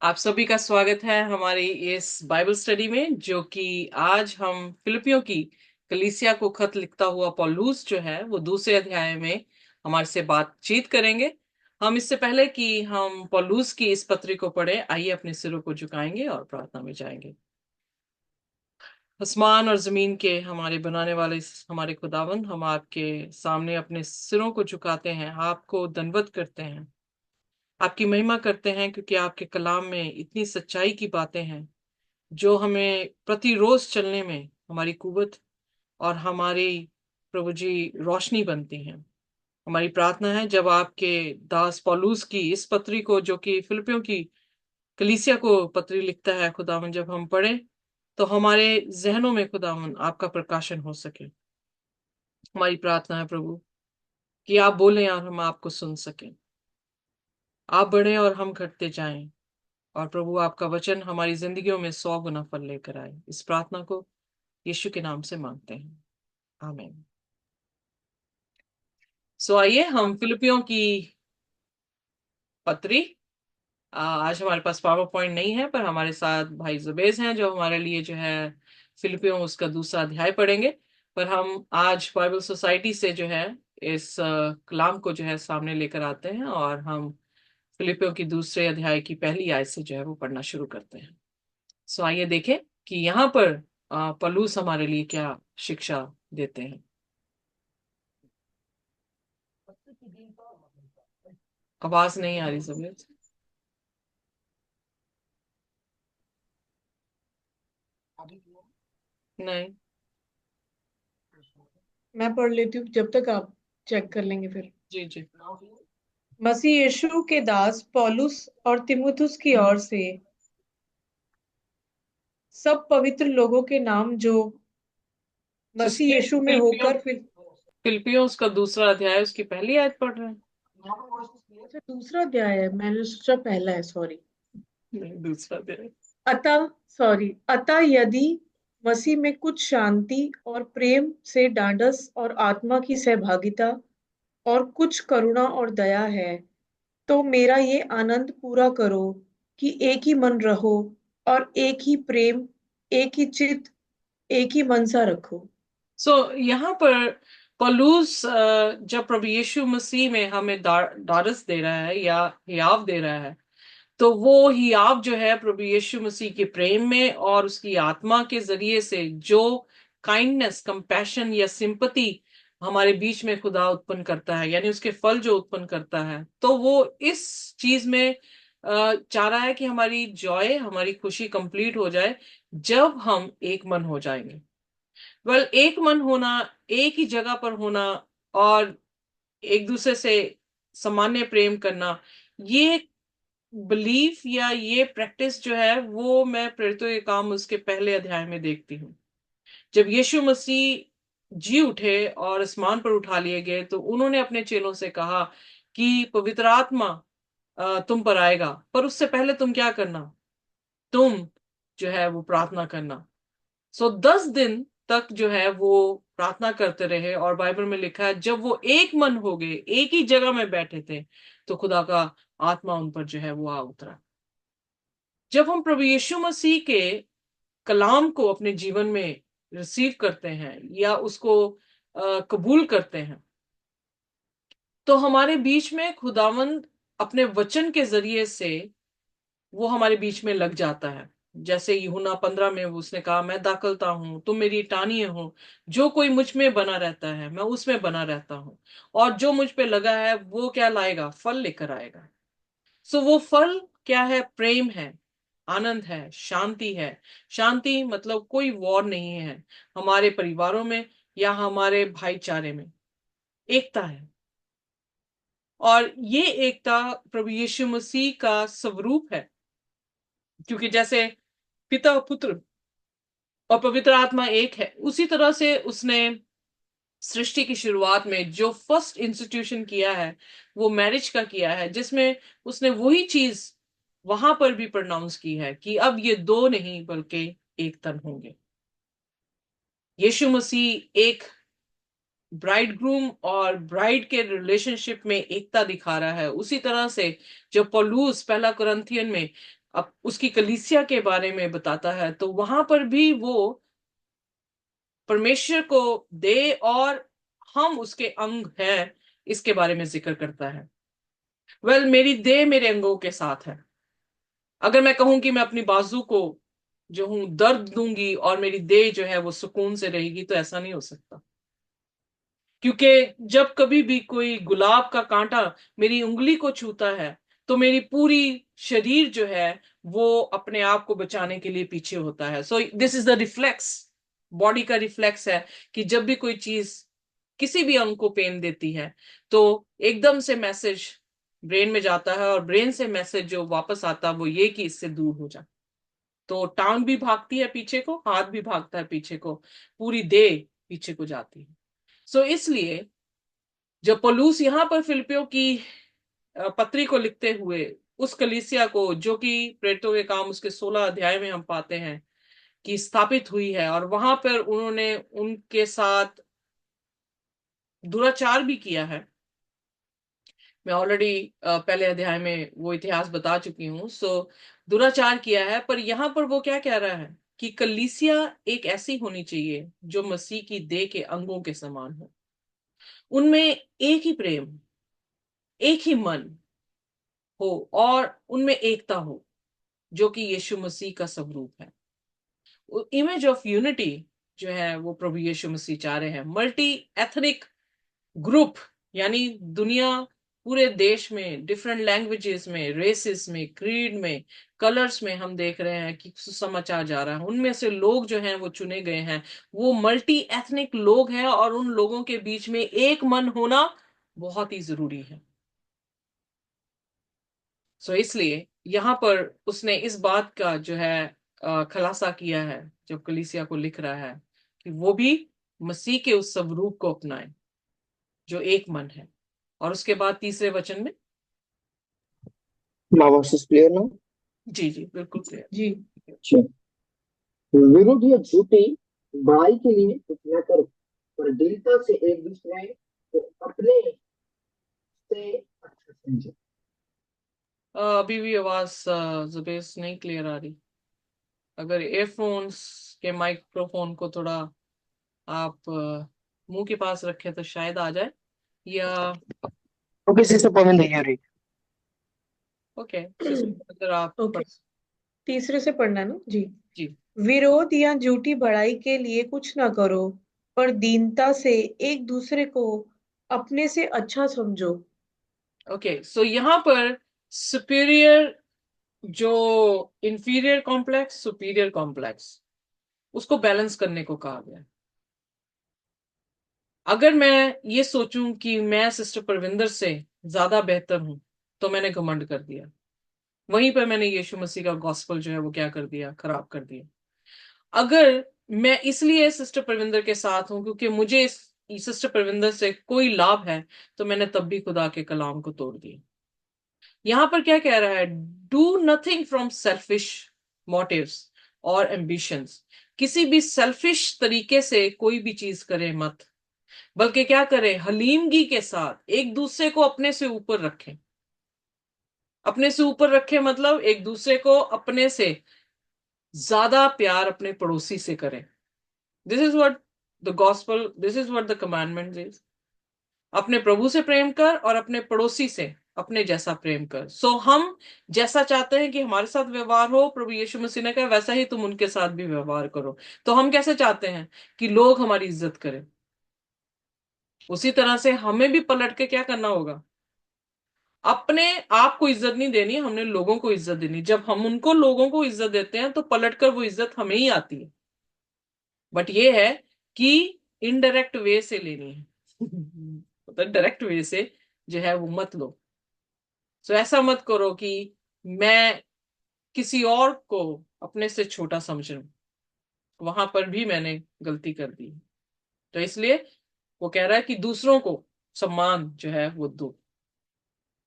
आप सभी का स्वागत है हमारी इस बाइबल स्टडी में, जो कि आज हम फिलिपियों की कलीसिया को खत लिखता हुआ पौलुस जो है वो दूसरे अध्याय में हमारे से बातचीत करेंगे। हम इससे पहले कि हम पौलुस की इस पत्री को पढ़ें, आइए अपने सिरों को झुकाएंगे और प्रार्थना में जाएंगे। आसमान और जमीन के हमारे बनाने वाले हमारे खुदावंद, हम आपके सामने अपने सिरों को झुकाते हैं, आपको दंडवत करते हैं, आपकी महिमा करते हैं, क्योंकि आपके कलाम में इतनी सच्चाई की बातें हैं जो हमें प्रतिरोज चलने में हमारी कुवत और हमारी प्रभु जी रोशनी बनती हैं। हमारी प्रार्थना है जब आपके दास पौलुस की इस पत्री को, जो कि फिलिपियों की कलीसिया को पत्री लिखता है खुदावन, जब हम पढ़ें तो हमारे जहनों में खुदावन आपका प्रकाशन हो सके। हमारी प्रार्थना है प्रभु कि आप बोलें और हम आपको सुन सकें। आप बढ़ें और हम घटते जाएं, और प्रभु आपका वचन हमारी जिंदगियों में 100 गुना फल लेकर आए। इस प्रार्थना को यीशु के नाम से मांगते हैं, आमीन। आइए हम फिलिपियों की पत्री, आज हमारे पास पावर पॉइंट नहीं है, पर हमारे साथ भाई जुबेज हैं जो हमारे लिए जो है फिलिपियों उसका दूसरा अध्याय पढ़ेंगे। पर हम आज बाइबल सोसाइटी से जो है इस कलाम को जो है सामने लेकर आते हैं, और हम फिलिपियों की दूसरे अध्याय की पहली आयत से जो है वो पढ़ना शुरू करते हैं। आइए देखें कि यहाँ पर पौलुस हमारे लिए क्या शिक्षा देते हैं। आवाज नहीं आ रही जुबेज। नहीं। मैं पढ़ लेती हूँ जब तक आप चेक कर लेंगे फिर। जी जी। मसीह यीशु के दास पौलुस और तिमुथुस की ओर से सब पवित्र लोगों के नाम जो मसीह सुस्ती यीशु में फिलिपियों होकर फिर। फिलिपियों उसका दूसरा अध्याय उसकी पहली आयत पढ़ रहे हैं। अच्छा, दूसरा अध्याय है, मैंने सोचा पहला है, सॉरी। नहीं, दूसरा अध्याय। अतः यदि मसीह में कुछ शांति और प्रेम से ढाढ़स और आत्मा की सहभागिता और कुछ करुणा और दया है, तो मेरा ये आनंद पूरा करो कि एक ही मन रहो और एक ही प्रेम, एक ही चित्त, एक ही मनसा रखो। यहाँ पर पौलुस जब प्रभु यीशु मसीह में हमें ढाढ़स दे रहा है या हियाव दे रहा है, तो वो हियाव जो है प्रभु यीशु मसीह के प्रेम में और उसकी आत्मा के जरिए से जो काइंडनेस, कंपैशन या सिंपति हमारे बीच में खुदा उत्पन्न करता है, यानी उसके फल जो उत्पन्न करता है, तो वो इस चीज में चाह रहा है कि हमारी जॉय, हमारी खुशी कंप्लीट हो जाए जब हम एक मन हो जाएंगे। एक मन होना, एक ही जगह पर होना, और एक दूसरे से सामान्य प्रेम करना, ये बिलीफ या ये प्रैक्टिस जो है वो मैं प्रेरितों के काम उसके पहले अध्याय में देखती हूँ। जब यीशु मसीह जी उठे और आसमान पर उठा लिए गए, तो उन्होंने अपने चेलों से कहा कि पवित्र आत्मा तुम पर आएगा, पर उससे पहले तुम क्या करना, तुम जो है वो प्रार्थना करना। 10 दिन तक जो है वो प्रार्थना करते रहे, और बाइबल में लिखा है जब वो एक मन हो गए, एक ही जगह में बैठे थे, तो खुदा का आत्मा उन पर जो है वो आ उतरा। जब हम प्रभु यीशु मसीह के कलाम को अपने जीवन में रिसीव करते हैं या उसको कबूल करते हैं, तो हमारे बीच में खुदावंद अपने वचन के जरिए से वो हमारे बीच में लग जाता है। जैसे यूहन्ना 15 में उसने कहा, मैं दाखलता हूं, तुम मेरी टानियां हो, जो कोई मुझ में बना रहता है मैं उसमें बना रहता हूं, और जो मुझ पे लगा है वो क्या लाएगा, फल लेकर आएगा। वो फल क्या है? प्रेम है, आनंद है, शांति है। शांति मतलब कोई वॉर नहीं है हमारे परिवारों में या हमारे भाईचारे में, एकता है। और ये एकता प्रभु यीशु मसीह का स्वरूप है, क्योंकि जैसे पिता, पुत्र और पवित्र आत्मा एक है, उसी तरह से उसने सृष्टि की शुरुआत में जो फर्स्ट इंस्टीट्यूशन किया है वो मैरिज का किया है, जिसमें उसने वही चीज वहां पर भी प्रोनाउंस की है कि अब ये दो नहीं बल्कि एक तन होंगे। यीशु मसीह एक ब्राइड ग्रूम और ब्राइड के रिलेशनशिप में एकता दिखा रहा है। उसी तरह से जो पौलुस पहला कुरिन्थियन में अब उसकी कलीसिया के बारे में बताता है, तो वहां पर भी वो परमेश्वर को दे और हम उसके अंग हैं इसके बारे में जिक्र करता है। मेरी देह मेरे अंगों के साथ है। अगर मैं कहूं कि मैं अपनी बाजू को जो हूं दर्द दूंगी और मेरी देह जो है वो सुकून से रहेगी, तो ऐसा नहीं हो सकता। क्योंकि जब कभी भी कोई गुलाब का कांटा मेरी उंगली को छूता है, तो मेरी पूरी शरीर जो है वो अपने आप को बचाने के लिए पीछे होता है। So this is the reflex, body का रिफ्लेक्स है कि जब भी कोई चीज किसी भी अंग को पेन देती है, तो एकदम से मैसेज ब्रेन में जाता है, और ब्रेन से मैसेज जो वापस आता है वो ये कि इससे दूर हो जा। तो टांग भी भागती है पीछे को, हाथ भी भागता है पीछे को, पूरी देह पीछे को जाती है। सो इसलिए जब पौलुस यहां पर फिलिपियों की पत्री को लिखते हुए उस कलीसिया को, जो कि प्रेरितों के काम उसके 16 अध्याय में हम पाते हैं कि स्थापित हुई है, और वहां पर उन्होंने उनके साथ दुराचार भी किया है। मैं ऑलरेडी पहले अध्याय में वो इतिहास बता चुकी हूं। दुराचार किया है, पर यहां पर वो क्या कह रहा है कि कलीसिया एक ऐसी होनी चाहिए जो मसीह की देह के अंगों के समान हो। उनमें एक ही प्रेम, एक ही मन हो, और उनमें एकता हो, जो कि यीशु मसीह का स्वरूप है। इमेज ऑफ यूनिटी जो है वो प्रभु यीशु मसीह चाह रहे हैं। मल्टी एथनिक ग्रुप, यानी दुनिया, पूरे देश में डिफरेंट लैंग्वेजेस में, रेसेस में, क्रीड में, कलर्स में हम देख रहे हैं कि सुसमाचार जा रहा है। उनमें से लोग जो हैं वो चुने गए हैं, वो मल्टी एथनिक लोग हैं, और उन लोगों के बीच में एक मन होना बहुत ही जरूरी है। इसलिए यहां पर उसने इस बात का जो है खुलासा किया है जब कलीसिया को लिख रहा है, कि वो भी मसीह के उस स्वरूप को अपनाए जो एक मन है। और उसके बाद तीसरे वचन में, My voice is clear now. जी जी बिल्कुल क्लियर। जी। अच्छा। विरोध या झूठी बड़ाई के लिए कुछ न करो, पर दृढ़ता से एक दूसरे को अपने से अच्छा समझो। अभी भी आवाज जुबेश नहीं क्लियर आ रही। अगर एयरफोन्स के माइक्रोफोन को थोड़ा आप मुंह के पास रखें तो शायद आ जाए, या ओके सिस्टर पवन रही। ओके सिस्टर अगर आप ओके, तीसरे से पढ़ना ना जी। जी। विरोध या झूठी बड़ाई के लिए कुछ ना करो, पर दीनता से एक दूसरे को अपने से अच्छा समझो। ओके यहाँ पर सुपीरियर, जो इंफीरियर कॉम्प्लेक्स, सुपीरियर कॉम्प्लेक्स, उसको बैलेंस करने को कहा गया। अगर मैं ये सोचूं कि मैं सिस्टर परविंदर से ज्यादा बेहतर हूं, तो मैंने घमंड कर दिया। वहीं पर मैंने यीशु मसीह का गॉस्पल जो है वो क्या कर दिया, खराब कर दिया। अगर मैं इसलिए सिस्टर परविंदर के साथ हूं क्योंकि मुझे इस सिस्टर परविंदर से कोई लाभ है, तो मैंने तब भी खुदा के कलाम को तोड़ दिया। यहां पर क्या कह रहा है, do nothing from selfish motives और एम्बिशंस। किसी भी सेल्फिश तरीके से कोई भी चीज करे मत, बल्कि क्या करें, हलीमगी के साथ एक दूसरे को अपने से ऊपर रखें। अपने से ऊपर रखें मतलब एक दूसरे को अपने से ज्यादा प्यार अपने पड़ोसी से करें। This is what the gospel, this is what the commandment is. अपने प्रभु से प्रेम कर और अपने पड़ोसी से अपने जैसा प्रेम कर। हम जैसा चाहते हैं कि हमारे साथ व्यवहार हो, प्रभु यीशु मसीह ने कहा वैसा ही तुम उनके साथ भी व्यवहार करो। तो हम कैसे चाहते हैं कि लोग हमारी इज्जत करें, उसी तरह से हमें भी पलट के क्या करना होगा, अपने आप को इज्जत नहीं देनी, हमने लोगों को इज्जत देनी। जब हम उनको लोगों को इज्जत देते हैं तो पलटकर वो इज्जत हमें ही आती है। बट ये है कि इनडायरेक्ट वे से लेनी है मतलब डायरेक्ट वे से जो है वो मत लो। ऐसा मत करो कि मैं किसी और को अपने से छोटा समझ लूं। वहां पर भी मैंने गलती कर दी। तो इसलिए वो कह रहा है कि दूसरों को सम्मान जो है वो दो।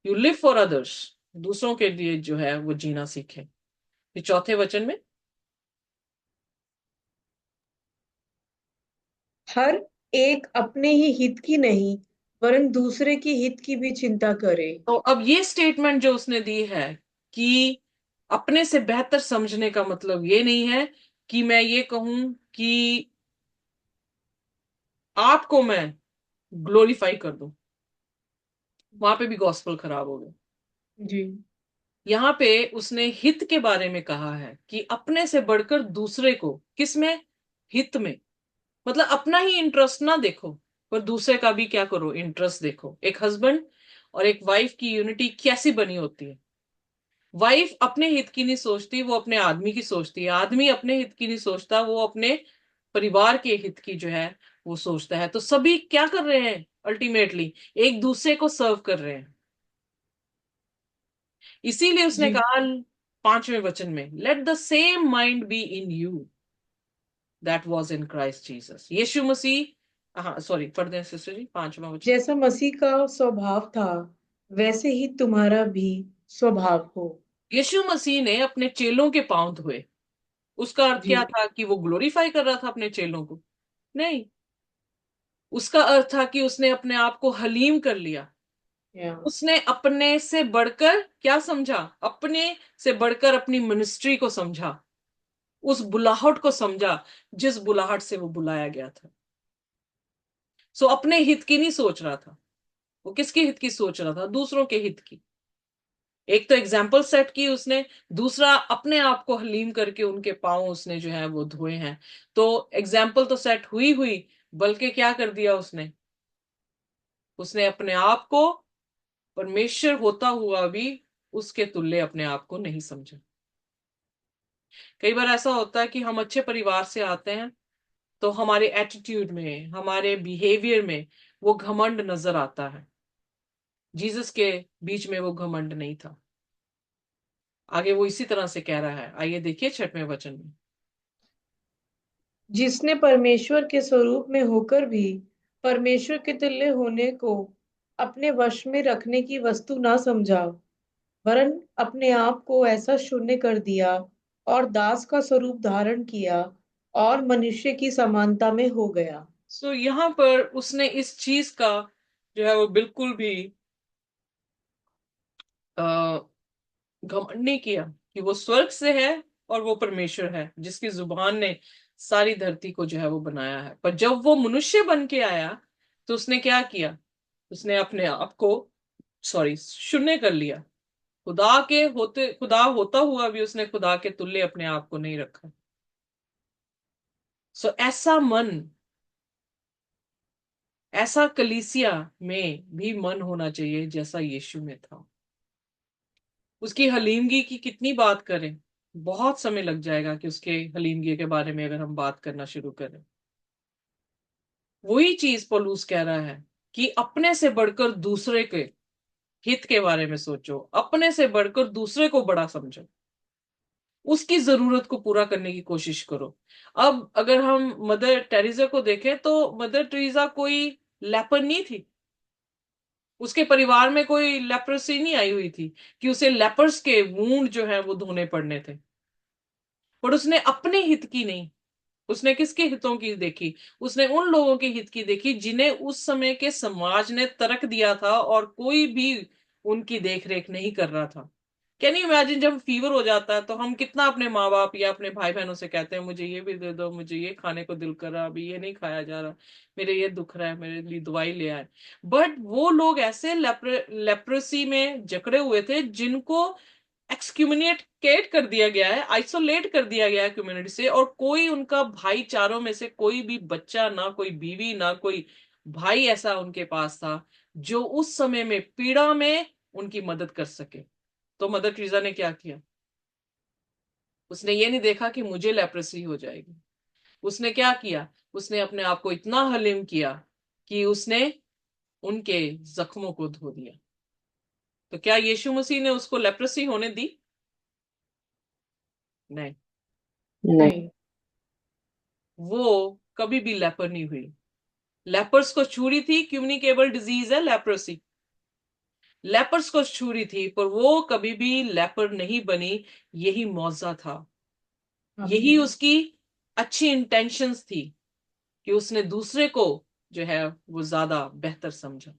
यू लिव फॉर अदर्स, दूसरों के लिए जो है वो जीना सीखे। ये चौथे वचन में, हर एक अपने ही हित की नहीं, वरन दूसरे की हित की भी चिंता करे। तो अब ये स्टेटमेंट जो उसने दी है कि अपने से बेहतर समझने का मतलब ये नहीं है कि मैं ये कहूं कि आपको मैं ग्लोरीफाई कर दूं, वहां पे भी गॉस्पेल खराब हो गया। जी। यहां पे उसने हित के बारे में कहा है कि अपने से बढ़कर दूसरे को, किसमें? हित में। मतलब अपना ही इंटरेस्ट ना देखो, पर दूसरे का भी क्या करो, इंटरेस्ट देखो। एक हस्बैंड और एक वाइफ की यूनिटी कैसी बनी होती है? वाइफ अपने हित की नहीं सोचती, वो अपने आदमी की सोचती है। आदमी अपने हित की नहीं सोचता, वो अपने परिवार के हित की जो है वो सोचता है। तो सभी क्या कर रहे हैं? अल्टीमेटली एक दूसरे को सर्व कर रहे हैं। इसीलिए उसने जी। कहा 5वें वचन में, let the same mind be in you that was in Christ Jesus. Yeshu Masih, हाँ सॉरी, पढ़ दें सिस्टर जी 5वां वचन। जैसा मसीह का स्वभाव था वैसे ही तुम्हारा भी स्वभाव हो। यीशु मसीह ने अपने चेलों के पांव धोए। उसका अर्थ जी। क्या था? कि वो ग्लोरीफाई कर रहा था अपने चेलों को? नहीं। उसका अर्थ था कि उसने अपने आप को हलीम कर लिया। या। उसने अपने से बढ़कर क्या समझा? अपने से बढ़कर अपनी मिनिस्ट्री को समझा, उस बुलाहट को समझा जिस बुलाहट से वो बुलाया गया था। सो अपने हित की नहीं सोच रहा था। वो किसके हित की सोच रहा था? दूसरों के हित की। एक तो एग्जाम्पल सेट की उसने, दूसरा अपने आप को हलीम करके उनके पांव उसने जो है वो धोए हैं। तो एग्जाम्पल तो सेट हुई हुई, बल्कि क्या कर दिया उसने? उसने अपने आप को परमेश्वर होता हुआ भी उसके तुल्य अपने आप को नहीं समझा। कई बार ऐसा होता है कि हम अच्छे परिवार से आते हैं, तो हमारे एटीट्यूड में, हमारे बिहेवियर में वो घमंड नजर आता है। जीसस के बीच में वो घमंड नहीं था। आगे वो इसी तरह से कह रहा है, आइए देखिए 6वें वचन में। जिसने परमेश्वर के स्वरूप में होकर भी परमेश्वर के तुल्य होने को अपने वश में रखने की वस्तु ना समझा, वरन अपने आप को ऐसा शून्य कर दिया और दास का स्वरूप धारण किया और मनुष्य की समानता में हो गया। सो यहां पर उसने इस चीज का जो है वो बिल्कुल भी घमंड नहीं किया कि वो स्वर्ग से है और वो परमेश्वर है जिसकी जुबान ने सारी धरती को जो है वो बनाया है। पर जब वो मनुष्य बन के आया, तो उसने क्या किया? उसने अपने आप को, सॉरी, शून्य कर लिया। खुदा होता हुआ भी उसने खुदा के तुल्य अपने आप को नहीं रखा। सो ऐसा मन, ऐसा कलीसिया में भी मन होना चाहिए जैसा यीशु में था। उसकी हलीमगी की कितनी बात करें, बहुत समय लग जाएगा कि उसके हलीमगी के बारे में अगर हम बात करना शुरू करें। वही चीज पौलुस कह रहा है कि अपने से बढ़कर दूसरे के हित के बारे में सोचो, अपने से बढ़कर दूसरे को बड़ा समझो, उसकी जरूरत को पूरा करने की कोशिश करो। अब अगर हम मदर टेरेसा को देखें, तो मदर टेरेसा कोई लेपर नहीं थी। उसके परिवार में कोई लेप्रोसी नहीं आई हुई थी कि उसे लेपर्स के वूंड जो है वो धोने पड़ने थे। पर उसने अपने हित की नहीं, उसने किसके हितों की देखी? उसने उन लोगों के हित की देखी जिन्हें उस समय के समाज ने तरक दिया था और कोई भी उनकी देखरेख नहीं कर रहा था। कैन यू इमेजिन, जब फीवर हो जाता है तो हम कितना अपने माँ बाप या अपने भाई बहनों से कहते हैं, मुझे ये भी दे दो, मुझे ये खाने को दिल कर रहा, अभी ये नहीं खाया जा रहा, मेरे ये दुख रहा है, मेरे लिए दवाई ले आए। बट वो लोग ऐसे लेप्रोसी में जकड़े हुए थे जिनको एक्सक्यूमिनेट कर दिया गया है, आइसोलेट कर दिया गया है कम्युनिटी से, और कोई उनका भाईचारों में से कोई भी बच्चा, ना कोई बीवी, ना कोई भाई ऐसा उनके पास था जो उस समय में पीड़ा में उनकी मदद कर सके। तो मदर टेरेसा ने क्या किया? उसने ये नहीं देखा कि मुझे लेप्रेसी हो जाएगी। उसने क्या किया? उसने अपने आप को इतना हलीम किया कि उसने उनके जख्मों को धो दिया। तो क्या यीशु मसीह ने उसको लेप्रेसी होने दी? नहीं। नहीं। नहीं। वो कभी भी लेपर नहीं हुई। लेपर्स को छुरी थी, कम्युनिकेबल डिजीज है लेप्रोसी। लेपर्स को छुरी थी, पर वो कभी भी लेपर नहीं बनी। यही मौजा था, यही आमीन। उसकी अच्छी इंटेंशंस थी कि उसने दूसरे को जो है वो ज्यादा बेहतर समझा।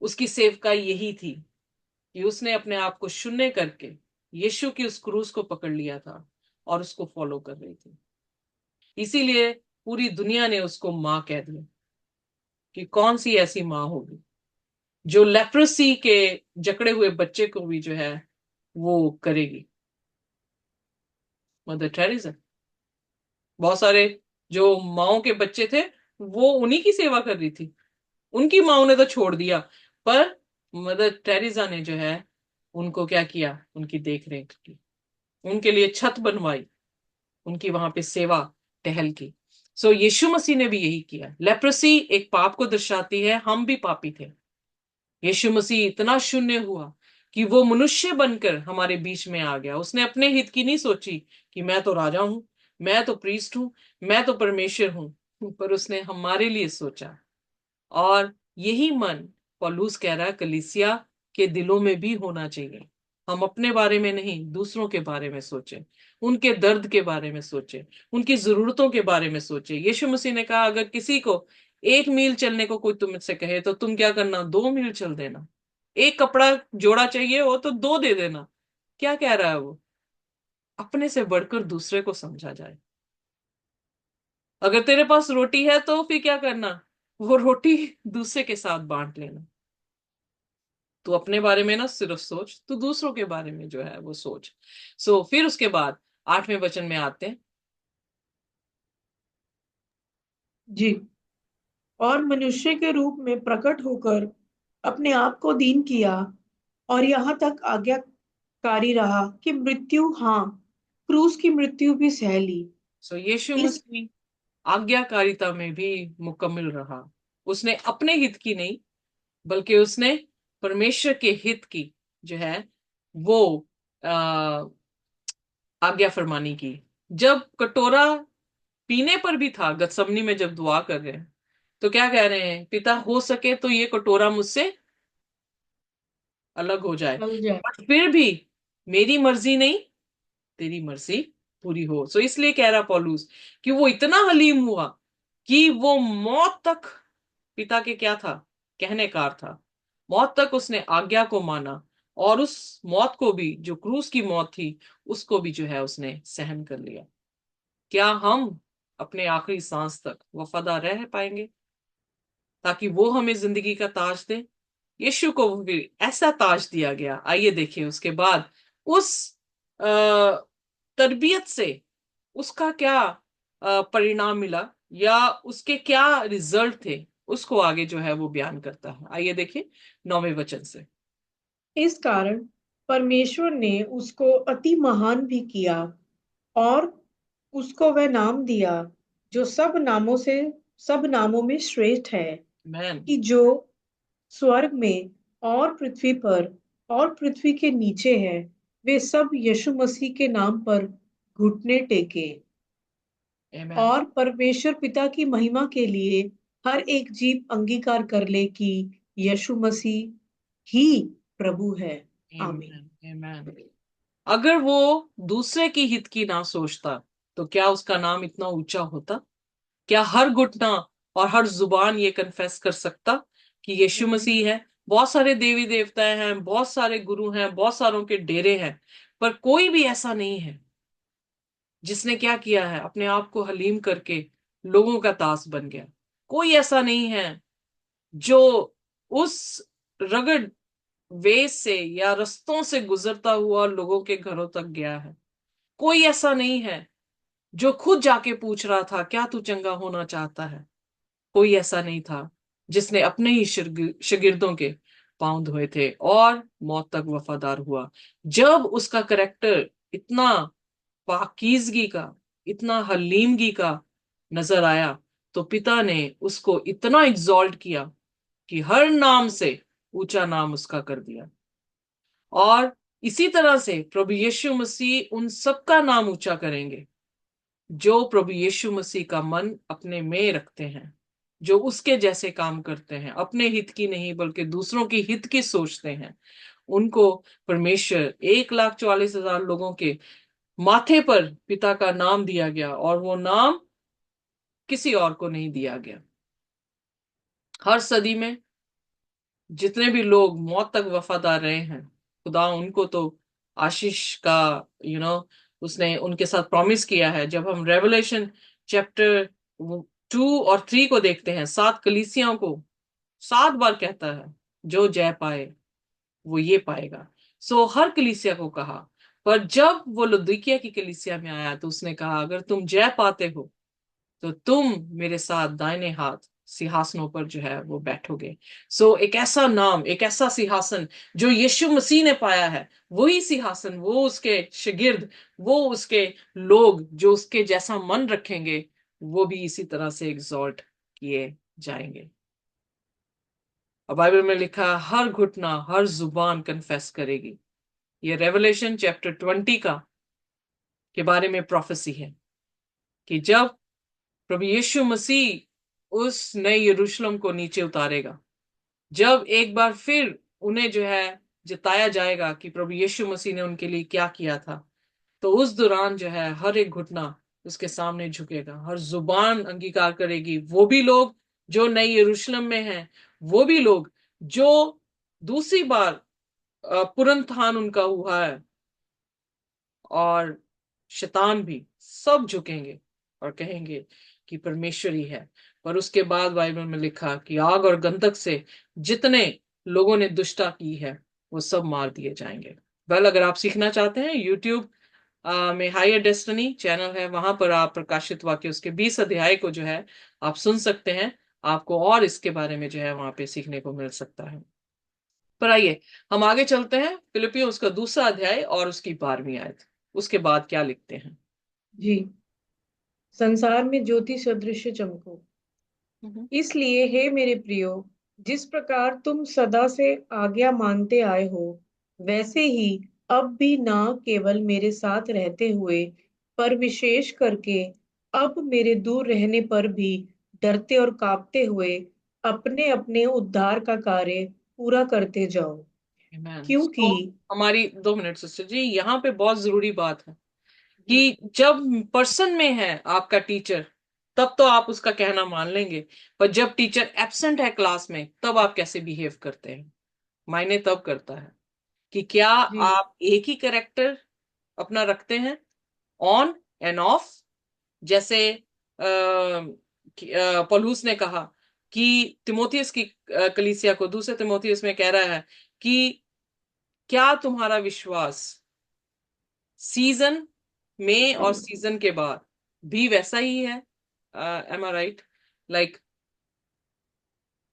उसकी सेवकाई यही थी कि उसने अपने आप को शून्य करके यीशु की उस क्रूस को पकड़ लिया था और उसको फॉलो कर रही थी। इसीलिए पूरी दुनिया ने उसको मां कह दिया कि कौन सी ऐसी मां होगी जो लेप्रोसी के जकड़े हुए बच्चे को भी जो है वो करेगी। Mother Teresa. बहुत सारे जो माओ के बच्चे थे वो उन्हीं की सेवा कर रही थी, उनकी माओ ने तो छोड़ दिया, पर मदर टेरेसा ने जो है उनको क्या किया, उनकी देख रेख की, उनके लिए छत बनवाई, उनकी वहां पे सेवा टहल की। सो यीशु मसीह ने भी यही किया। लेप्रोसी एक पाप को दर्शाती है, हम भी पापी थे। यीशु मसीह इतना शून्य हुआ कि वो मनुष्य बनकर हमारे बीच में आ गया। उसने अपने हित की नहीं सोची कि मैं तो राजा हूं, मैं तो प्रीस्ट हूं, मैं तो परमेश्वर हूं, पर उसने हमारे लिए सोचा। और यही मन पौलुस कह रहा है कलीसिया के दिलों में भी होना चाहिए। हम अपने बारे में नहीं, दूसरों के बारे में सोचें, उनके दर्द के बारे में सोचें, उनकी जरूरतों के बारे में सोचें। यीशु मसीह ने कहा अगर किसी को 1 मील चलने को कोई तुमसे कहे तो तुम क्या करना, 2 मील चल देना। एक कपड़ा जोड़ा चाहिए हो तो 2 दे देना। क्या कह रहा है वो? अपने से बढ़कर दूसरे को समझा जाए। अगर तेरे पास रोटी है तो फिर क्या करना, वो रोटी दूसरे के साथ बांट लेना। तू अपने बारे में ना सिर्फ सोच, तू दूसरों के बारे में जो है वो सोच। फिर उसके बाद 8वें वचन में आते हैं। जी। और मनुष्य के रूप में प्रकट होकर अपने आप को दीन किया और यहाँ तक आज्ञाकारी रहा कि मृत्यु, हाँ, क्रूस की मृत्यु भी सह ली। यीशु इस मसीह आज्ञाकारिता में भी मुकम्मल रहा। उसने अपने हित की नहीं, बल्कि उसने परमेश्वर के हित की जो है वो आ, आज्ञा फरमानी की। जब कटोरा पीने पर भी था, गतसमनी में जब दुआ कर रहे हैं तो क्या कह रहे हैं, पिता हो सके तो ये कटोरा मुझसे अलग हो जाए, चल जाए। बट फिर भी मेरी मर्जी नहीं, तेरी मर्जी पूरी हो। इसलिए कह रहा पौलुस कि वो इतना हलीम हुआ कि वो मौत तक पिता के क्या था, कहनेकार था। मौत तक उसने आज्ञा को माना, और उस मौत को भी, जो क्रूस की मौत थी, उसको भी जो है उसने सहन कर लिया। क्या हम अपने आखिरी सांस तक वफादार रह पाएंगे ताकि वो हमें जिंदगी का ताज दे? यीशु को भी ऐसा ताज दिया गया। आइए देखिए उसके बाद उस तरबियत से उसका क्या परिणाम मिला, या उसके क्या रिजल्ट थे, उसको आगे जो है वो बयान करता है। आइए देखिए 9वें वचन से। इस कारण परमेश्वर ने उसको अति महान भी किया और उसको वह नाम दिया जो सब नामों में श्रेष्ठ है, मैन। कि जो स्वर्ग में और पृथ्वी पर और पृथ्वी के नीचे है, वे सब यीशु मसीह के नाम पर घुटने टेके आमेन। और परमेश्वर पिता की महिमा के लिए हर एक जीव अंगीकार कर ले कि यीशु मसीह ही प्रभु है। आमीन। आमेन। आमेन। अगर वो दूसरे की हित की ना सोचता तो क्या उसका नाम इतना ऊंचा होता? क्या हर घुटना और हर जुबान ये कन्फेस कर सकता कि यीशु नहीं। मसीह है? बहुत सारे देवी देवताएं हैं, बहुत सारे गुरु हैं, बहुत सारों के डेरे हैं, पर कोई भी ऐसा नहीं है जिसने क्या किया है, अपने आप को हलीम करके लोगों का दास बन गया। कोई ऐसा नहीं है जो उस रगड़ वे से या रस्तों से गुजरता हुआ लोगों के घरों तक गया है। कोई ऐसा नहीं है जो खुद जाके पूछ रहा था क्या तू चंगा होना चाहता है। कोई ऐसा नहीं था जिसने अपने ही शागिर्दों के पांव धोए थे और मौत तक वफादार हुआ। जब उसका करेक्टर इतना पाकीज़गी का, इतना हलीमगी का नजर आया, तो पिता ने उसको इतना एग्जॉल्ट किया कि हर नाम से ऊंचा नाम उसका कर दिया। और इसी तरह से प्रभु यीशु मसीह उन सबका नाम ऊंचा करेंगे जो प्रभु यीशु मसीह का मन अपने में रखते हैं, जो उसके जैसे काम करते हैं, अपने हित की नहीं बल्कि दूसरों की हित की सोचते हैं। उनको परमेश्वर 1,44,000 लोगों के माथे पर पिता का नाम दिया गया, और वो नाम किसी और को नहीं दिया गया। हर सदी में जितने भी लोग मौत तक वफादार रहे हैं, खुदा उनको तो आशीष का उसने उनके साथ प्रॉमिस किया है। जब हम रेवलेशन चैप्टर 2 और 3 को देखते हैं, 7 कलीसियाओं को 7 बार कहता है जो जय पाए वो ये पाएगा। सो हर कलीसिया को कहा, पर जब वो लुदीकिया की कलीसिया में आया तो उसने कहा अगर तुम जय पाते हो तो तुम मेरे साथ दाहिने हाथ सिंहासनों पर जो है वो बैठोगे। सो एक ऐसा नाम, एक ऐसा सिंहासन जो यीशु मसीह ने पाया है, वही सिंहासन, वो उसके शागिर्द, वो उसके लोग जो उसके जैसा मन रखेंगे, वो भी इसी तरह से एग्जॉल्ट किए जाएंगे। और बाइबल में लिखा हर घुटना, हर जुबान कन्फेस करेगी। ये रेवलेशन चैप्टर 20 का के बारे में प्रोफेसी है कि जब प्रभु यीशु मसीह उस नए यरूशलेम को नीचे उतारेगा, जब एक बार फिर उन्हें जो है जताया जाएगा कि प्रभु यीशु मसीह ने उनके लिए क्या किया था, तो उस दौरान जो है हर एक घुटना उसके सामने झुकेगा, हर जुबान अंगीकार करेगी। वो भी लोग जो नए यरूशलेम में हैं, वो भी लोग जो दूसरी बार पुनरुत्थान उनका हुआ है, और शैतान भी, सब झुकेंगे और कहेंगे कि परमेश्वर ही है। पर उसके बाद बाइबल में लिखा कि आग और गंधक से जितने लोगों ने दुष्टा की है वो सब मार दिए जाएंगे। वेल, अगर आप सीखना चाहते हैं, यूट्यूब में हायर डेस्टिनी चैनल है, वहां पर आप प्रकाशित वाक्य उसके 20 अध्याय को जो है आप सुन सकते हैं। आपको और इसके बारे में जो है वहां पे सीखने को मिल सकता है। पर आइए हम आगे चलते हैं, फिलिपियों उसका 2 अध्याय और उसकी 12वीं आयत, उसके बाद क्या लिखते हैं। जी। संसार में ज्योति सदृश चमको। हम्म। इसलिए हे मेरे प्रियो, जिस प्रकार तुम सदा से आज्ञा मानते आए हो, वैसे ही अब भी ना केवल मेरे साथ रहते हुए, पर विशेष करके अब मेरे दूर रहने पर भी डरते और कांपते हुए अपने अपने उद्धार का कार्य पूरा करते जाओ। Amen. क्योंकि तो हमारी 2 मिनट सिस्टर जी, यहाँ पे बहुत जरूरी बात है कि जब पर्सन में है आपका टीचर, तब तो आप उसका कहना मान लेंगे, पर जब टीचर एब्सेंट है क्लास में, तब आप कैसे बिहेव करते हैं, मायने तब करता है कि क्या जी आप एक ही करेक्टर अपना रखते हैं, ऑन एंड ऑफ। जैसे पौलुस ने कहा कि तिमोथियस की कलीसिया को, दूसरे तिमोथियस में कह रहा है कि क्या तुम्हारा विश्वास सीजन में और सीजन के बाद भी वैसा ही है। एम आई राइट? लाइक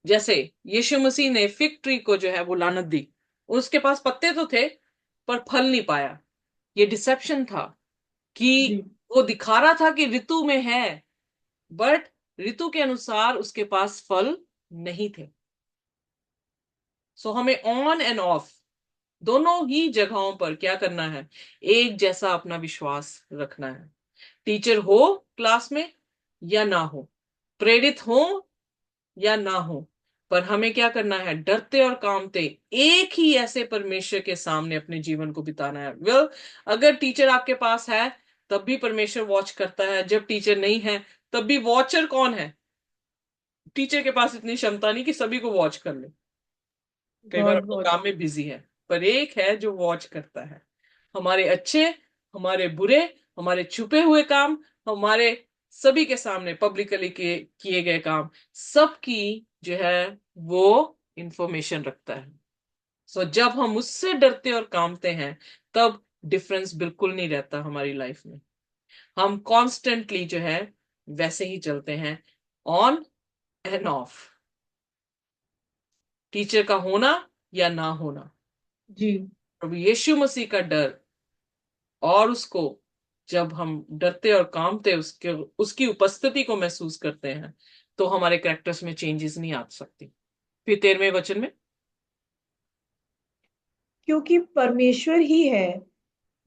जैसे यीशु मसीह ने फिग ट्री को जो है वो लानत दी, उसके पास पत्ते तो थे पर फल नहीं पाया। ये डिसेप्शन था कि जी वो दिखा रहा था कि ऋतु में है, बट ऋतु के अनुसार उसके पास फल नहीं थे। सो हमें ऑन एंड ऑफ दोनों ही जगहों पर क्या करना है, एक जैसा अपना विश्वास रखना है। टीचर हो क्लास में या ना हो, प्रेरित हो या ना हो, पर हमें क्या करना है, डरते और कांपते एक ही ऐसे परमेश्वर के सामने अपने जीवन को बिताना है। वेल, अगर टीचर आपके पास है तब भी परमेश्वर वॉच करता है, जब टीचर नहीं है तब भी। वॉचर कौन है? टीचर के पास इतनी क्षमता नहीं कि सभी को वॉच कर ले, कई बार गॉड अपने वॉच। काम में बिजी है, पर एक है जो वॉच करता है। हमारे अच्छे, हमारे बुरे, हमारे छुपे हुए काम, हमारे सभी के सामने पब्लिकली किए गए काम, सबकी जो है वो इंफॉर्मेशन रखता है। सो जब हम उससे डरते और कांपते हैं, तब डिफरेंस बिल्कुल नहीं रहता हमारी लाइफ में। हम कॉन्स्टेंटली जो है वैसे ही चलते हैं, ऑन एंड ऑफ, टीचर का होना या ना होना। जी प्रभु यीशु मसीह का डर, और उसको जब हम डरते और कांपते उसके उसकी उपस्थिति को महसूस करते हैं, तो हमारे कैरेक्टर्स में चेंजेस नहीं आ सकती। फिर 13वें वचन में, क्योंकि परमेश्वर ही है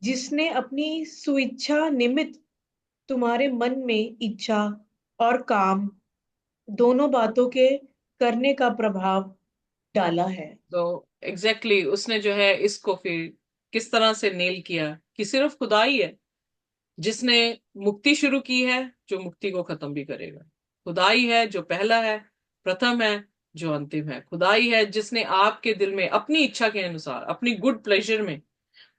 जिसने अपनी सुइच्छा निमित्त तुम्हारे मन में इच्छा और काम दोनों बातों के करने का प्रभाव डाला है। तो एग्जैक्टली उसने जो है इसको फिर किस तरह से नेल किया कि सिर्फ खुदा ही है जिसने मुक्ति शुरू की है, जो मुक्ति को खत्म भी करेगा। खुदा ही है जो पहला है, प्रथम है, जो अंतिम है। खुदा ही है जिसने आपके दिल में अपनी इच्छा के अनुसार, अपनी गुड प्लेजर में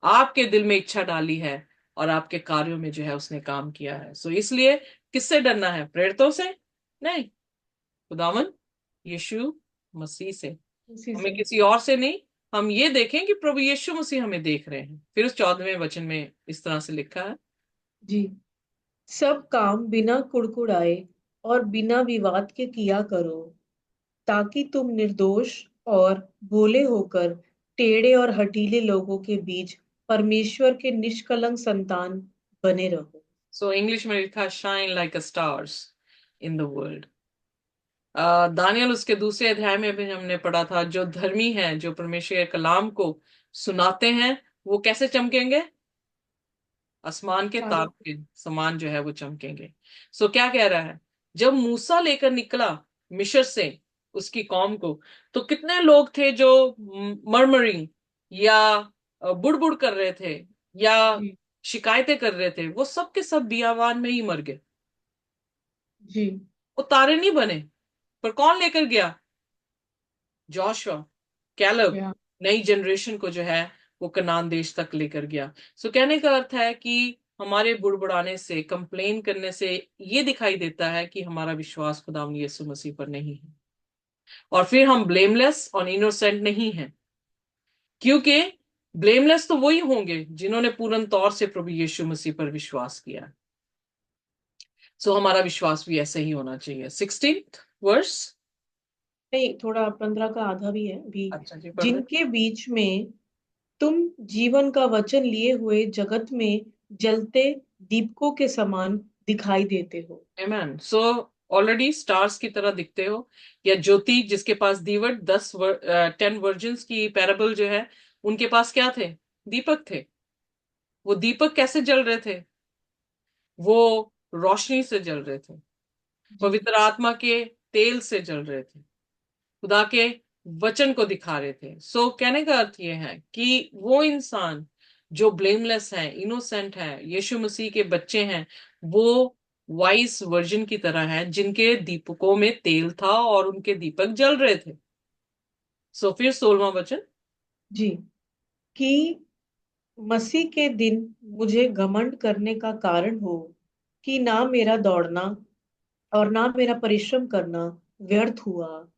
आपके दिल में इच्छा डाली है और आपके कार्यों में जो है उसने काम किया है। सो इसलिए किससे डरना है? प्रेरितों से नहीं, खुदावन यीशु मसीह से। उसी हमें से। किसी और से नहीं। हम ये देखें कि प्रभु यीशु मसीह हमें देख रहे हैं। फिर उस 14वें वचन में इस तरह से लिखा है। जी। सब काम बिना कुड़कुड़ाए और बिना विवाद के किया करो, ताकि तुम निर्दोष और भोले होकर टेढ़े और हठीले लोगों के बीच परमेश्वर के निष्कलंक संतान बने रहो। सो इंग्लिश में लिखा, shine like a stars in the world. Daniel उसके दूसरे अध्याय में भी हमने पढ़ा था, जो धर्मी हैं, जो परमेश्वर के कलाम को सुनाते हैं, वो कैसे चमकेंगे? आसमान के तारे। तारों के समान जो है वो चमकेंगे। सो क्या कह रहा है? जब मूसा लेकर निकला मिस्र से उसकी कौम को, तो कितने लोग थे जो मरमरिंग या बुड़बुड़ कर रहे थे या जी। शिकायतें कर रहे थे, वो सब के सब बियावान में ही मर गए। जी। वो तारे नहीं बने। पर कौन लेकर गया? जोशुआ, कैलब, या। नई जनरेशन को जो है वो कनान देश तक लेकर गया। सो कहने का अर्थ है कि हमारे बुड़बुड़ाने से, कंप्लेन करने से ये दिखाई देता है कि हमारा विश्वास खुदा यीशु मसीह पर नहीं है। और फिर हम ब्लेमलेस और इनोसेंट नहीं हैं, क्योंकि ब्लेमलेस तो वही होंगे जिन्होंने पूर्ण तौर से प्रभु यीशु मसीह पर विश्वास किया। सो हमारा विश्वास भी ऐसे ही होना चाहिए। 16th verse. नहीं, थोड़ा 15 का आधा भी है भी। अच्छा जी, पढ़ दे। जिनके बीच में तुम जीवन का वचन लिए हुए जगत में जलते दीपकों के समान दिखाई देते हो। Amen. सो ऑलरेडी स्टार्स की तरह दिखते हो, या ज्योति जिसके पास दीवट 10 वर्जिन्स की पैराबल जो है, उनके पास क्या थे? दीपक थे। वो दीपक कैसे जल रहे थे? वो रोशनी से जल रहे थे, जी। पवित्र आत्मा के तेल से जल रहे थे, खुदा के वचन को दिखा रहे थे। सो कहने का अर्थ ये है कि वो इंसान जो ब्लेमलेस है, इनोसेंट है, यीशु मसीह के बच्चे हैं, वो वाइस वर्जिन की तरह है जिनके दीपकों में तेल था और उनके दीपक जल रहे थे। सो फिर 16वां वचन। जी। कि मसीह के दिन मुझे घमंड करने का कारण हो, कि ना मेरा दौड़ना और ना मेरा परिश्रम करना व्यर्थ हुआ।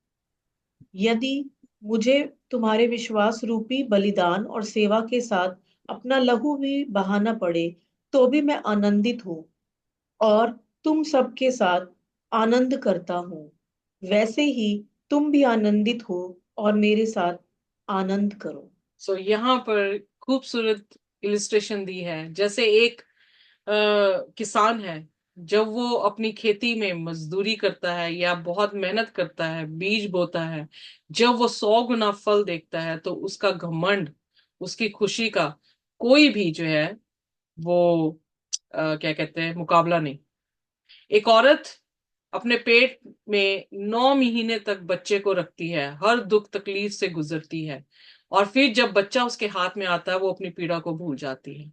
यदि मुझे तुम्हारे विश्वास रूपी बलिदान और सेवा के साथ अपना लहू भी बहाना पड़े, तो भी मैं आनंदित हूँ और तुम सबके साथ आनंद करता हूँ। वैसे ही तुम भी आनंदित हो और मेरे साथ आनंद करो। सो यहाँ पर खूबसूरत इलिस्ट्रेशन दी है। जैसे एक किसान है, जब वो अपनी खेती में मजदूरी करता है या बहुत मेहनत करता है, बीज बोता है, जब वो 100 गुना फल देखता है, तो उसका घमंड, उसकी खुशी का कोई भी जो है वो क्या कहते हैं, मुकाबला नहीं। एक औरत अपने पेट में 9 महीने तक बच्चे को रखती है, हर दुख तकलीफ से गुजरती है, और फिर जब बच्चा उसके हाथ में आता है वो अपनी पीड़ा को भूल जाती है।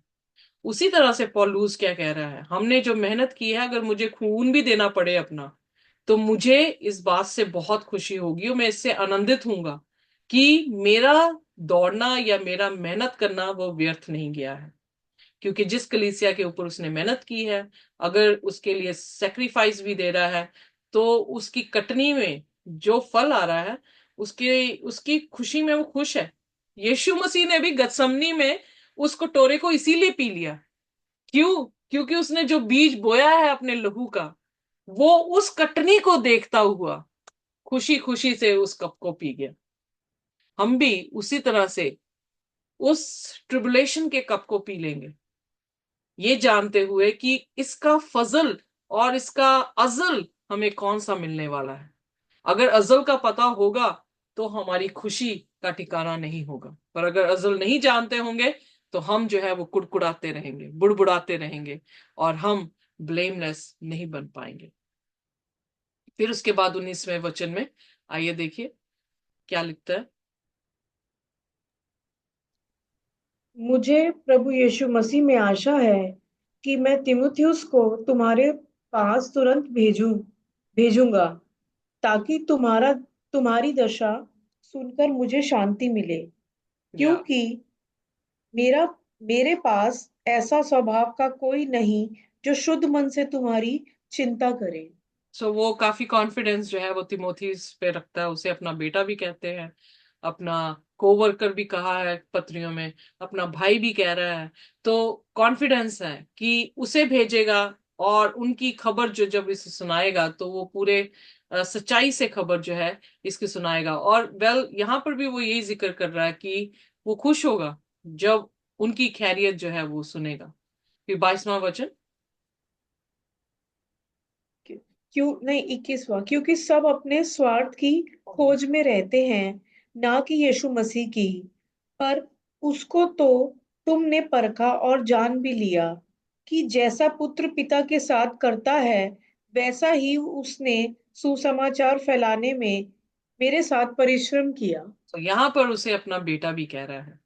उसी तरह से पौलुस क्या कह रहा है? हमने जो मेहनत की है, अगर मुझे खून भी देना पड़े अपना, तो मुझे इस बात से बहुत खुशी होगी और मैं इससे आनंदित हूंगा कि मेरा दौड़ना या मेरा मेहनत करना वो व्यर्थ नहीं गया है। क्योंकि जिस कलीसिया के ऊपर उसने मेहनत की है, अगर उसके लिए सेक्रीफाइस भी दे रहा है, तो उसकी कटनी में जो फल आ रहा है, उसके उसकी खुशी में वो खुश है। यीशु मसीह ने भी गतसमनी में उस कटोरे को इसीलिए पी लिया। क्यों? क्योंकि उसने जो बीज बोया है अपने लहू का, वो उस कटनी को देखता हुआ खुशी खुशी से उस कप को पी गया। हम भी उसी तरह से उस ट्रिबुलेशन के कप को पी लेंगे, ये जानते हुए कि इसका फजल और इसका अजल हमें कौन सा मिलने वाला है। अगर अजल का पता होगा तो हमारी खुशी का ठिकाना नहीं होगा, पर अगर अजल नहीं जानते होंगे तो हम जो है वो कुड़कुड़ाते रहेंगे, बुड़बुड़ाते रहेंगे, और हम ब्लेमलेस नहीं बन पाएंगे। फिर उसके बाद 19वें वचन में आइए देखिए क्या लिखता है। मुझे प्रभु यीशु मसीह में आशा है कि मैं तिमुथियुस को तुम्हारे पास तुरंत भेजूंगा, ताकि तुम्हारी दशा सुनकर मुझे शांति मिले। या क्योंकि मेरा मेरे पास ऐसा स्वभाव का कोई नहीं जो शुद्ध मन से तुम्हारी चिंता करे। सो वो काफी कॉन्फिडेंस जो है वो तिमोथीस पे रखता है, उसे अपना बेटा भी कहते हैं, अपना कोवर्कर भी कहा है पत्रियों में, अपना भाई भी कह रहा है। तो कॉन्फिडेंस है कि उसे भेजेगा, और उनकी खबर जो जब इसे सुनाएगा तो वो पूरे सच्चाई से खबर जो है इसकी सुनाएगा। और यहाँ पर भी वो यही जिक्र कर रहा है कि वो खुश होगा जब उनकी खैरियत जो है वो सुनेगा। फिर 22वां वचन। क्यों नहीं, 21वां, क्योंकि सब अपने स्वार्थ की खोज में रहते हैं, ना कि यीशु मसीह की। पर उसको तो तुमने परखा और जान भी लिया कि जैसा पुत्र पिता के साथ करता है, वैसा ही उसने सुसमाचार फैलाने में मेरे साथ परिश्रम किया। तो यहाँ पर उसे अपना बेटा भी कह रहा है।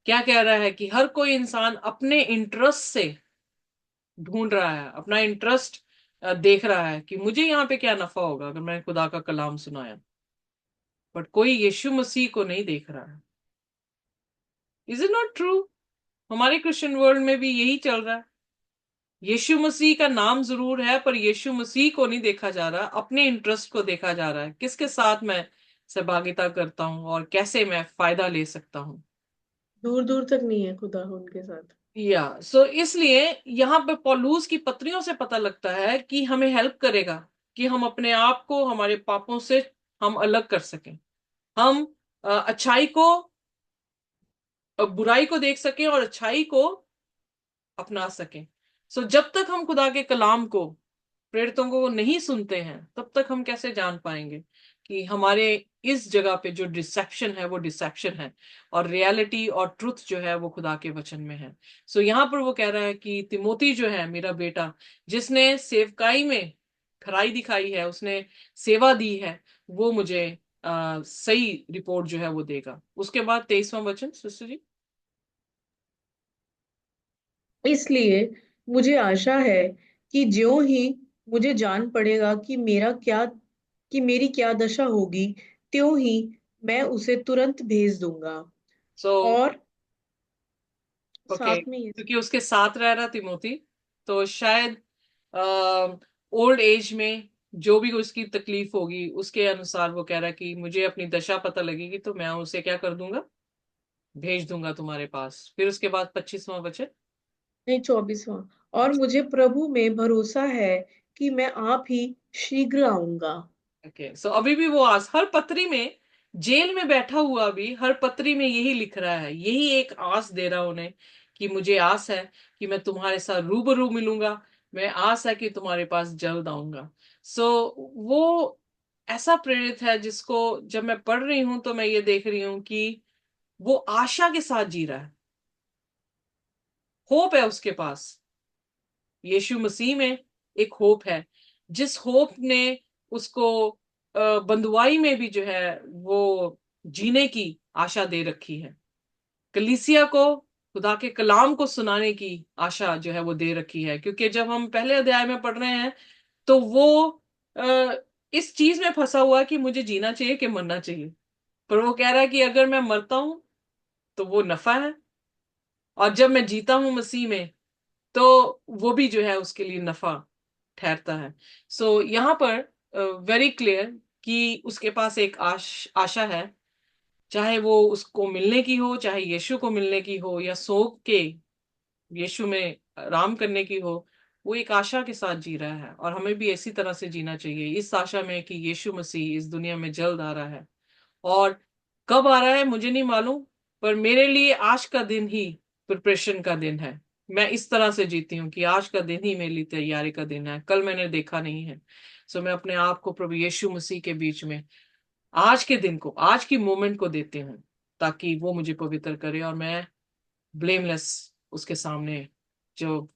क्या कह रहा है कि हर कोई इंसान अपने इंटरेस्ट से ढूंढ रहा है, अपना इंटरेस्ट देख रहा है कि मुझे यहाँ पे क्या नफा होगा अगर मैंने खुदा का कलाम सुनाया। बट कोई यीशु मसीह को नहीं देख रहा है। Is it not true? हमारे क्रिश्चियन वर्ल्ड में भी यही चल रहा है। यीशु मसीह का नाम जरूर है पर यीशु मसीह को नहीं देखा जा रहा, अपने इंटरेस्ट को देखा जा रहा है, किसके साथ मैं सहभागिता करता हूँ और कैसे मैं फायदा ले सकता हूँ। दूर दूर तक नहीं है खुदा उनके साथ। या इसलिए यहाँ पे पौलुस की पत्रियों से पता लगता है कि हमें हेल्प करेगा कि हम अपने आप को हमारे पापों से हम अलग कर सकें, हम अच्छाई को बुराई को देख सकें और अच्छाई को अपना सकें। जब तक हम खुदा के कलाम को, प्रेरितों को नहीं सुनते हैं, तब तक हम कैसे जान पाएंगे कि हमारे इस जगह पे जो डिसेप्शन है वो डिसेप्शन है और रियलिटी और ट्रुथ जो है वो खुदा के वचन में है। यहाँ पर वो कह रहा है कि तिमोती जो है मेरा बेटा, जिसने सेवकाई में खराई दिखाई है, उसने सेवा दी है, वो मुझे सही रिपोर्ट जो है वो देगा। उसके बाद 23वां वचन सिस्टर जी। इसलिए मुझे आशा है कि ज्यों ही मुझे जान पड़ेगा कि मेरी क्या दशा होगी, त्यों ही मैं उसे तुरंत भेज दूंगा। सो और ओके, साथ में ये क्योंकि उसके साथ रह रहा तिमोथी, तो शायद ओल्ड एज में जो भी उसकी तकलीफ होगी उसके अनुसार वो कह रहा है कि मुझे अपनी दशा पता लगेगी तो मैं उसे क्या कर दूंगा, भेज दूंगा तुम्हारे पास। फिर उसके बाद 25वां वचन। नहीं, 24वां। और मुझे प्रभु में भरोसा है कि मैं आप ही शीघ्र आऊंगा। ओके, अभी भी वो आस हर पत्री में, जेल में बैठा हुआ भी हर पत्री में यही लिख रहा है, यही एक आस दे रहा उन्हें कि मुझे आस है कि मैं तुम्हारे साथ रूबरू मिलूंगा, मैं आस है कि तुम्हारे पास जल्द आऊंगा। वो ऐसा प्रेरित है जिसको जब मैं पढ़ रही हूं तो मैं ये देख रही हूं कि वो आशा के साथ जी रहा है, होप है उसके पास। यीशु मसीह में एक होप है, जिस होप ने उसको बंधुआई में भी जो है वो जीने की आशा दे रखी है, कलीसिया को खुदा के कलाम को सुनाने की आशा जो है वो दे रखी है। क्योंकि जब हम पहले अध्याय में पढ़ रहे हैं तो वो अ, इस चीज में फंसा हुआ है कि मुझे जीना चाहिए कि मरना चाहिए। पर वो कह रहा है कि अगर मैं मरता हूं तो वो नफा है, और जब मैं जीता हूं मसीह में तो वो भी जो है उसके लिए नफा ठहरता है। यहाँ पर वेरी क्लियर कि उसके पास एक आशा है, चाहे वो उसको मिलने की हो, चाहे यीशु को मिलने की हो, या सो के यीशु में आराम करने की हो, वो एक आशा के साथ जी रहा है। और हमें भी इसी तरह से जीना चाहिए, इस आशा में कि यीशु मसीह इस दुनिया में जल्द आ रहा है। और कब आ रहा है मुझे नहीं मालूम, पर मेरे लिए आज का दिन ही प्रिपरेशन का दिन है। मैं इस तरह से जीती हूँ कि आज का दिन ही मेरे लिए तैयारी का दिन है, कल मैंने देखा नहीं है। मैं अपने आप को प्रभु यीशु मसीह के बीच में आज के दिन को, आज की मोमेंट को देती हूँ, ताकि वो मुझे पवित्र करे और मैं ब्लेमलेस उसके सामने जो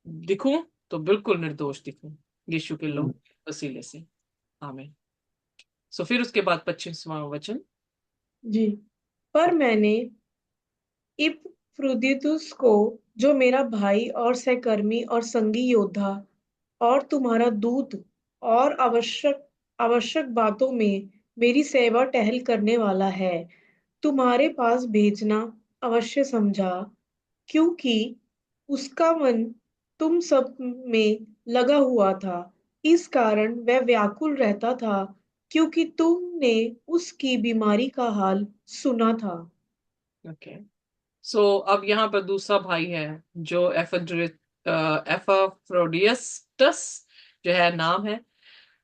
दिखूं तो बिल्कुल निर्दोष दिखूं यीशु के लहू के वसीले से। आमीन। फिर उसके बाद 25वां वचन। जी। पर मैंने इपफ्रुदीतुस को, जो मेरा भाई और सहकर्मी और संगी योद्धा और तुम्हारा दूत और आवश्यक आवश्यक बातों में मेरी सेवा टहल करने वाला है, तुम्हारे पास भेजना अवश्य समझा, क्योंकि उसका मन तुम सब में लगा हुआ था। इस कारण वह व्याकुल रहता था, क्योंकि तुमने उसकी बीमारी का हाल सुना था। ओके। सो अब यहाँ पर दूसरा भाई है जो एपाफ्रोडिटस जो है नाम है।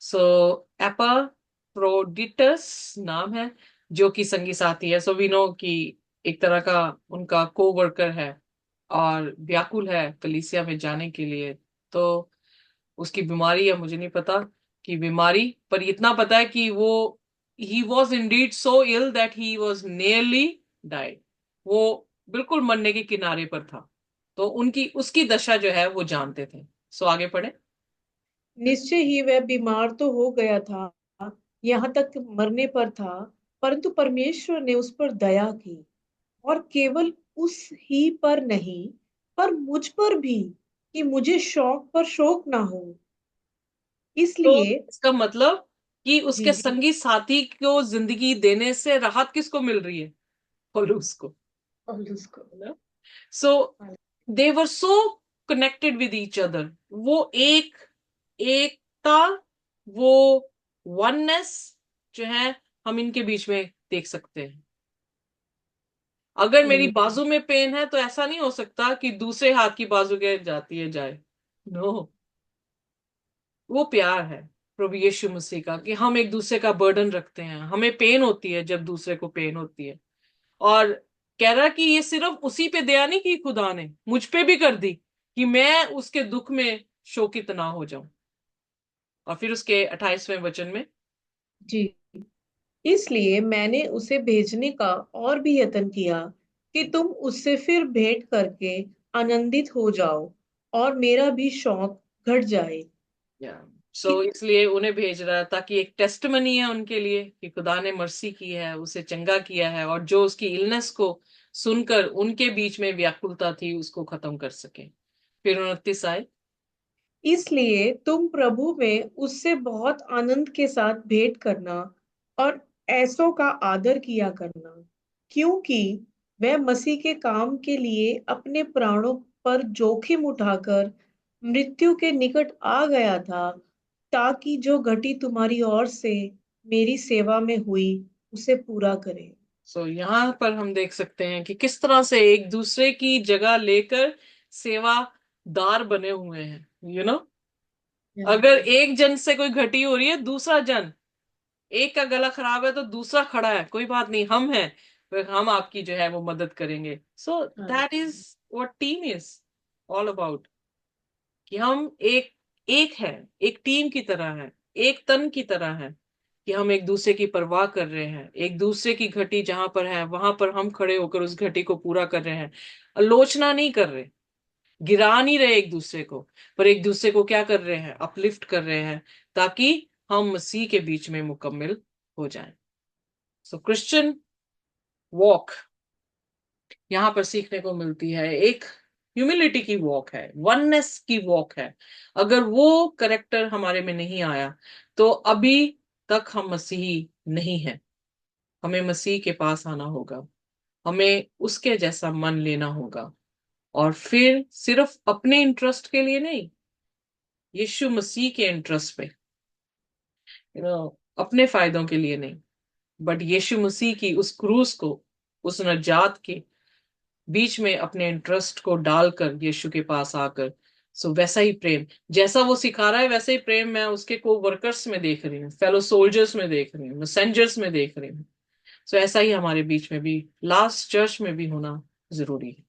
सो एपाफ्रोडिटस नाम है, जो कि संगी साथी है। सो वी नो कि एक तरह का उनका को वर्कर है और व्याकुल है कलीसिया में जाने के लिए। तो उसकी बीमारी है, मुझे नहीं पता कि बीमारी, पर इतना पता है कि वो ही was indeed so ill that he was nearly died. वो बिल्कुल मरने के किनारे पर था। तो उनकी उसकी दशा जो है वो जानते थे। सो आगे पढ़े। निश्चय ही वह बीमार तो हो गया था, यहाँ तक मरने पर था, परंतु परमेश्वर ने उस पर दया की, और केवल उस ही पर नहीं, पर मुझ पर भी, कि मुझे शौक पर शोक ना हो। तो इसलिए इसका मतलब कि जी उसके जी। संगी साथी को जिंदगी देने से राहत किसको मिल रही है? पौलुस को। और उसको so they were so connected with each other. वो एकता, वो वननेस जो है, हम इनके बीच में देख सकते हैं। अगर मेरी बाजू में पेन है तो ऐसा नहीं हो सकता कि दूसरे हाथ की बाजू के जाती है जाए। नो, वो प्यार है प्रभु यीशु मसीह का, कि हम एक दूसरे का बर्डन रखते हैं। हमें पेन होती है जब दूसरे को पेन होती है। और कह रहा कि ये सिर्फ उसी पे दया नहीं की खुदा ने, मुझ पे भी कर दी कि मैं उसके दुख में शोकित ना हो जाऊं। और फिर उसके 28वें वचन में, जी, इसलिए मैंने उसे भेजने का और भी यत्न किया, कि तुम उससे फिर भेंट करके आनंदित हो जाओ, और मेरा भी शौक घट जाए। या कि सो इसलिए उन्हें भेज रहा है, ताकि एक टेस्टमनी है उनके लिए कि खुदा ने मर्सी की है, उसे चंगा किया है, और जो उसकी इलनेस को सुनकर उनके बीच में व्याकुलता थी उसको खत्म कर सके। फिर 29 आए। इसलिए तुम प्रभु में उससे बहुत आनंद के साथ भेंट करना, और ऐसों का आदर किया करना, क्योंकि वह मसीह के काम के लिए अपने प्राणों पर जोखिम उठाकर मृत्यु के निकट आ गया था, ताकि जो घटी तुम्हारी ओर से मेरी सेवा में हुई उसे पूरा करे। सो यहाँ पर हम देख सकते हैं कि किस तरह से एक दूसरे की जगह लेकर सेवादार बने हुए हैं। अगर एक जन से कोई घटी हो रही है, दूसरा जन, एक का गला खराब है तो दूसरा खड़ा है, कोई बात नहीं, हम हैं, फिर हम आपकी जो है वो मदद करेंगे। So that is what team is all about. कि हम एक एक है, एक टीम की तरह है, एक तन की तरह है, कि हम एक दूसरे की परवाह कर रहे हैं। एक दूसरे की घटी जहां पर है वहां पर हम खड़े होकर उस घटी को पूरा कर रहे हैं। आलोचना नहीं कर रहे, गिरा नहीं रहे एक दूसरे को, पर एक दूसरे को क्या कर रहे हैं, अपलिफ्ट कर रहे हैं, ताकि हम मसीह के बीच में मुकम्मल हो जाएं। सो क्रिश्चियन वॉक यहाँ पर सीखने को मिलती है, एक ह्यूमिलिटी की वॉक है, वननेस की वॉक है। अगर वो करेक्टर हमारे में नहीं आया तो अभी तक हम मसीही नहीं है। हमें मसीह के पास आना होगा, हमें उसके जैसा मन लेना होगा, और फिर सिर्फ अपने इंटरेस्ट के लिए नहीं, यीशु मसीह के इंटरेस्ट में, अपने फायदों के लिए नहीं, बट यीशु मसीह की उस क्रूस को, उस नजात के बीच में अपने इंटरेस्ट को डालकर यीशु के पास आकर, सो वैसा ही प्रेम जैसा वो सिखा रहा है, वैसा ही प्रेम मैं उसके को वर्कर्स में देख रही हूँ, फेलो सोल्जर्स में देख रही हूँ, मैसेंजर्स में देख रही हूँ। सो ऐसा ही हमारे बीच में भी, लास्ट चर्च में भी होना जरूरी है।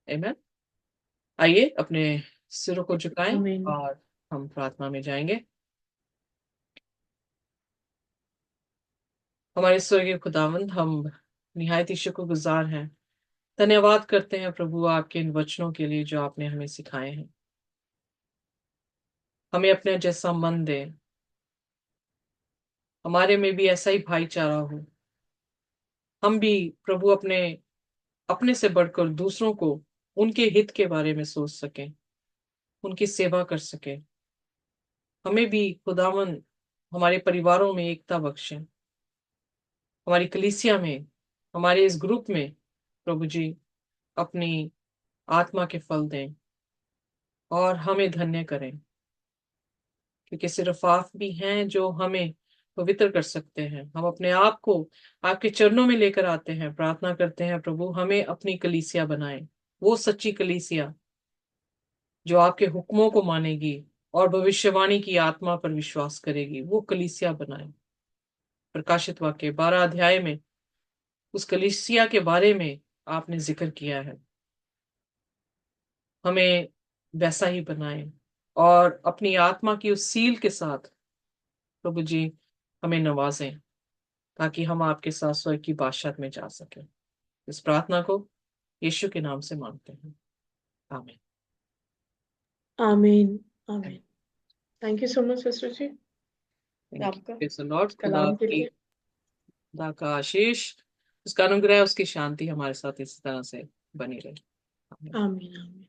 आमेन। आइए अपने सिरों को झुकाएं आमीन। और हम प्रार्थना में जाएंगे। हमारे स्वर्गीय खुदावंद, हम निहायत ही शुक्रगुजार हैं, धन्यवाद करते हैं प्रभु आपके इन वचनों के लिए जो आपने हमें सिखाए हैं। हमें अपने जैसा मन दे, हमारे में भी ऐसा ही भाईचारा हो। हम भी प्रभु अपने अपने से बढ़कर दूसरों को उनके हित के बारे में सोच सकें, उनकी सेवा कर सकें। हमें भी खुदावन हमारे परिवारों में एकता बख्शें, हमारी कलीसिया में, हमारे इस ग्रुप में प्रभु जी अपनी आत्मा के फल दें और हमें धन्य करें, क्योंकि सिर्फ आप भी हैं जो हमें पवित्र कर सकते हैं। हम अपने आप को आपके चरणों में लेकर आते हैं, प्रार्थना करते हैं प्रभु हमें अपनी कलीसिया बनाए, वो सच्ची कलीसिया जो आपके हुक्मों को मानेगी और भविष्यवाणी की आत्मा पर विश्वास करेगी, वो कलीसिया बनाए। प्रकाशित वाक्य 12 अध्याय में उस कलीसिया के बारे में आपने जिक्र किया है। हमें वैसा ही बनाए और अपनी आत्मा की उस सील के साथ प्रभु जी हमें नवाजें, ताकि हम आपके साथ स्वर्ग की बादशाहत में जा सकें। इस प्रार्थना को यीशु के नाम से मांगते हैं, आमीन। आमीन। आमीन। Thank you so much sister ji thank आपका यू लॉर्ड। कलाम के लिए। खुदा का आशीष, उसका अनुग्रह, उसकी शांति हमारे साथ इस तरह से बनी रहे। आमीन। आमीन। आमीन।